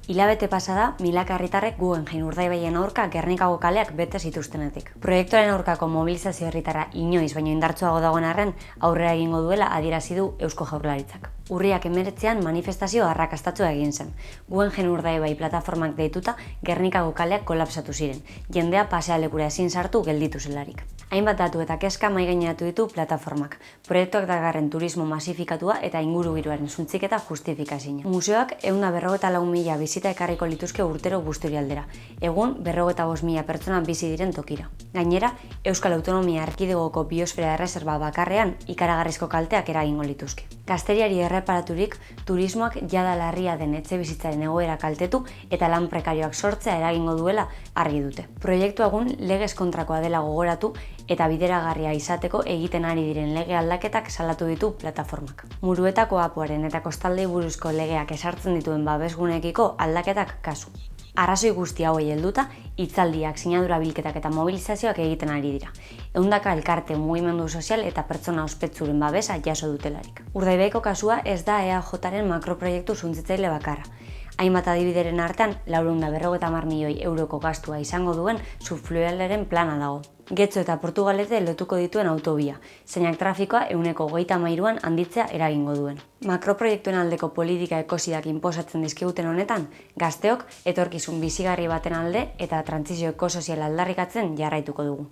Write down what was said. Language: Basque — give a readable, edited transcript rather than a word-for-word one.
Hilabete pasada, milaka herritarrek Guggenheim urdaibaien aurka Gernikako kaleak bete zituztenetik. Proiektuaren aurkako mobilizazio herritarra inoiz baino indartsuago dagoen arren aurrera egingo duela adierazi du Eusko Jaurlaritzak. Urriak 19an manifestazio arrakastatsua egin zen. Guggenheim urdaibai plataformak deituta Gernikako kaleak kolapsatu ziren. Jendea pasealekura ezin sartu gelditu zelarik. Hainbat datu eta kezka mahaigaineratu ditu plataformak. Proiektuak dakarren turismo masifikatua eta ingurugiroaren suntsiketa justifikazioa. Museoak 154.000 bisita ekarriko lituzke urtero Busturialdera. Egun 55.000 pertsona bizi diren tokira. Gainera, Euskal Autonomia Erkidegoko biosfera erreserba bakarrean ikaragarrizko kalteak eragingo lituzke. Gazteriari erreparaturik, turismoak jada larria den etxebizitzaren egoera kaltetu eta lan prekarioak sortzea eragingo duela argi dute. Proiektua egun legez kontrakoa dela gogoratu eta bideragarria izateko egiten ari diren lege aldaketak salatu ditu plataformak. Muruetako apuaren eta kostaldei buruzko legeak esartzen dituen babesguneekiko aldaketak kasu. Arrazoi guzti hauei helduta, hitzaldiak, sinadura bilketak eta mobilizazioak egiten ari dira. Ehundaka elkarte, mugimendu sozial eta pertsona ospetsuren babesa jaso dutelarik. Urdaibaiko kasua ez da EAJaren makroproiektu suntsitzaile bakarra. Hainbat adibideren artean, 450 milioi euroko gastua izango duen subfluvialaren plana dago. Getxo eta Portugalete lotuko dituen autobia, zeinak trafikoa 33an handitzea eragingo duen. Makroproiektuen aldeko politika ekosidak inposatzen dizkiguten honetan, gazteok etorkizun bizigarri baten alde eta trantsizio ekosoziala aldarrikatzen jarraituko dugu.